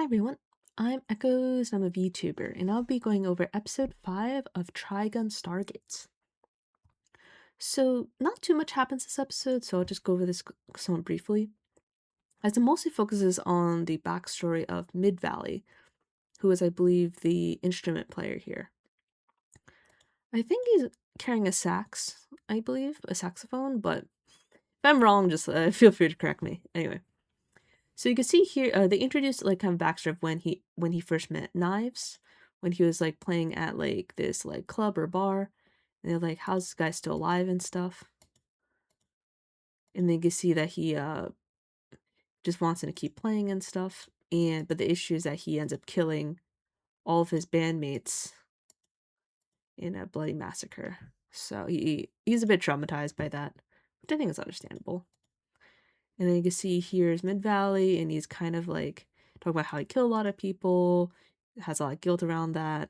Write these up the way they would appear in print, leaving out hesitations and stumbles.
everyone, I'm Echoes, I'm a VTuber, and I'll be going over episode 5 of Trigun Stargaze. So, not too much happens this episode, so I'll just go over this somewhat briefly, as it mostly focuses on the backstory of Midvalley, who is, I believe, the instrument player here. I think he's carrying a sax, I believe, a saxophone, but if I'm wrong, just feel free to correct me. Anyway. So you can see here, they introduced like kind of backstory of when he first met Knives, when he was like playing at like this like club or bar, and they're like, "How's this guy still alive?" and stuff. And then you can see that he just wants him to keep playing and stuff. But the issue is that he ends up killing all of his bandmates in a bloody massacre. So he's a bit traumatized by that, which I think is understandable. And then you can see here's Midvalley, and he's kind of like talking about how he killed a lot of people, has a lot of guilt around that.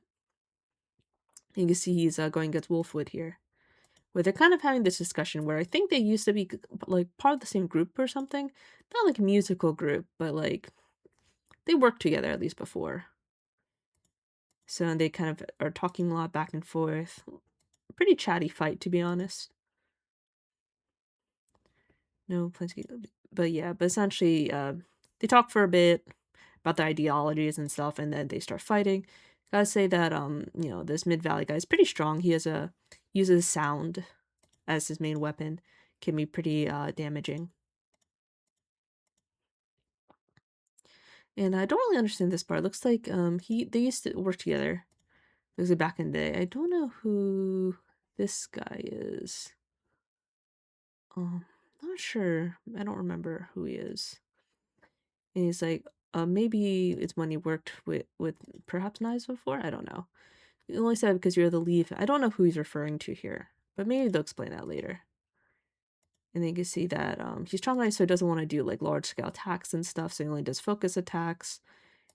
And you can see he's going against Wolfwood here, where they're kind of having this discussion where I think they used to be like part of the same group or something. Not like a musical group, but like they worked together at least before. So they kind of are talking a lot back and forth. Pretty chatty fight, to be honest. No, plenty, but yeah, but essentially, they talk for a bit about their ideologies and stuff, and then they start fighting. Gotta say that this Mid Valley guy is pretty strong. He uses sound as his main weapon, can be pretty damaging. And I don't really understand this part. It looks like they used to work together. Looks like back in the day. I don't know who this guy is. Not sure. I don't remember who he is. And he's like, maybe it's when he worked with perhaps Knives before? I don't know. He only said because you're the lead. I don't know who he's referring to here, but maybe they'll explain that later. And then you can see that he's traumatized, so he doesn't want to do like large scale attacks and stuff, so he only does focus attacks.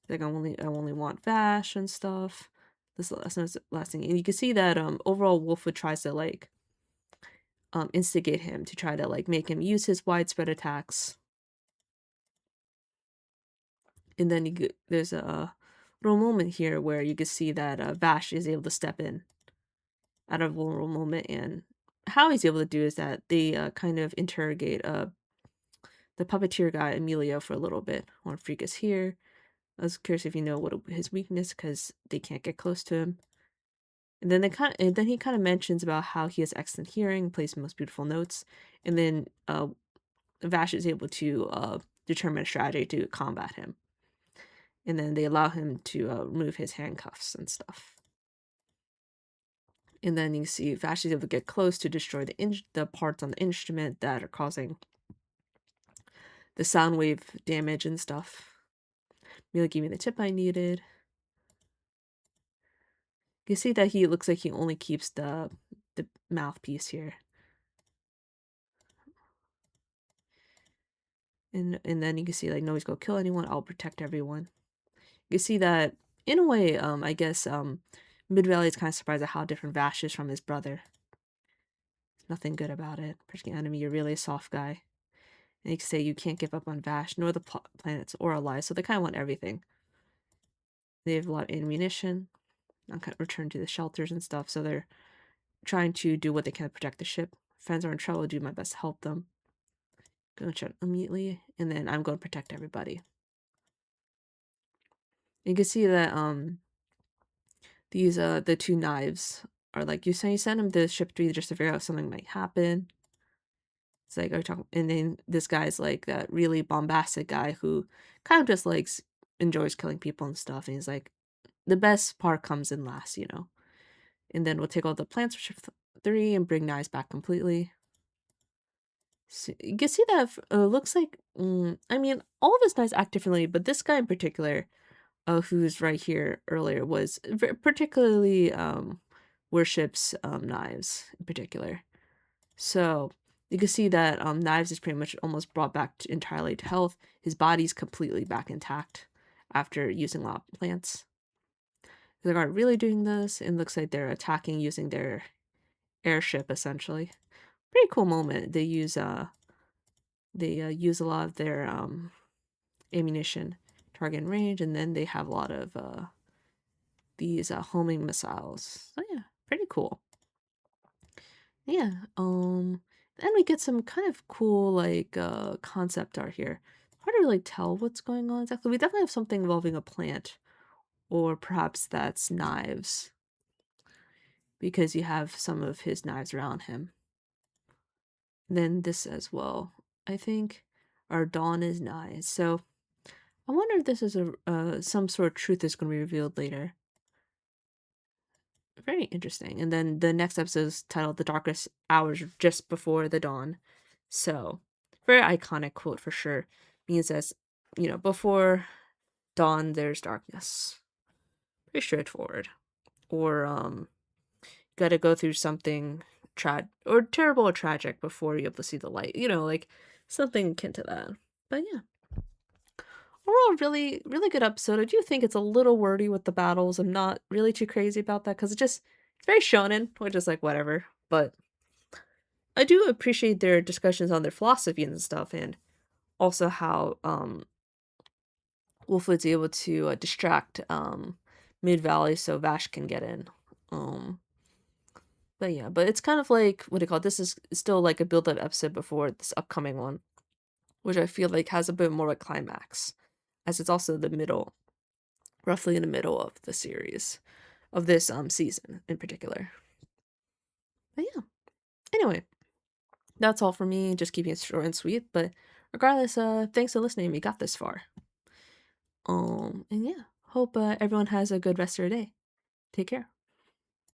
Like I only want Vash and stuff. This last thing. And you can see that overall Wolfwood tries to like instigate him to try to like make him use his widespread attacks. And then there's a little moment here where you can see that Vash is able to step in at a vulnerable moment, and how he's able to do is that they kind of interrogate the puppeteer guy Emilio for a little bit. Hornfreak is here. I was curious if you know what his weakness, because they can't get close to him. And then he kind of mentions about how he has excellent hearing, plays the most beautiful notes, and then Vash is able to determine a strategy to combat him. And then they allow him to remove his handcuffs and stuff. And then you see Vash is able to get close to destroy the parts on the instrument that are causing the sound wave damage and stuff. Really gave me the tip I needed. You see that he looks like he only keeps the mouthpiece here. And then you can see like nobody's gonna kill anyone, I'll protect everyone. You see that in a way, I guess Midvalley is kind of surprised at how different Vash is from his brother. There's nothing good about it. Protecting enemy, you're really a soft guy. And you can say you can't give up on Vash, nor the planets or allies, so they kind of want everything. They have a lot of ammunition, kind of return to the shelters and stuff, so they're trying to do what they can to protect the ship. Friends are in trouble, do my best to help them. Gonna shut immediately, and then I'm going to protect everybody. You can see that these the two Knives are like, you send them to ship 3 just to figure out if something might happen. It's like, are you talking? And then this guy's like that really bombastic guy who kind of just enjoys killing people and stuff, and he's like, the best part comes in last, you know. And then we'll take all the plants for shift 3 and bring Knives back completely. So you can see that looks like, I mean, all of his Knives act differently, but this guy in particular, who's right here earlier, was particularly worships Knives in particular. So you can see that Knives is pretty much almost brought back entirely to health. His body's completely back intact after using a lot of plants. They aren't really doing this. It looks like they're attacking using their airship, essentially. Pretty cool moment. They use a lot of their ammunition, target in range, and then they have a lot of these homing missiles. So yeah, pretty cool. Yeah. Then we get some kind of cool like concept art here. Hard to really tell what's going on exactly. We definitely have something involving a plant, or perhaps that's knives, because you have some of his knives around him. Then this as well. I think our dawn is nigh. So I wonder if this is a some sort of truth that's going to be revealed later. Very interesting. And then the next episode is titled "The Darkest Hours Just Before the Dawn." So very iconic quote for sure. Means as before dawn there's darkness. Pretty straightforward. Or got to go through something terrible or tragic before you're able to see the light. Like something akin to that. But yeah, overall, really, really good episode. I do think it's a little wordy with the battles. I'm not really too crazy about that because it's very shonen, which is like whatever. But I do appreciate their discussions on their philosophy and stuff, and also how Wolfwood's able to distract Midvalley so Vash can get in. Um, but yeah, but it's kind of like what do you call it? This is still like a build-up episode before this upcoming one, which I feel like has a bit more of a climax, as it's also the middle, roughly in the middle of the series, of this season in particular. But yeah, anyway, that's all for me. Just keeping it short and sweet. But regardless, thanks for listening. We got this far. And yeah, hope everyone has a good rest of your day. Take care.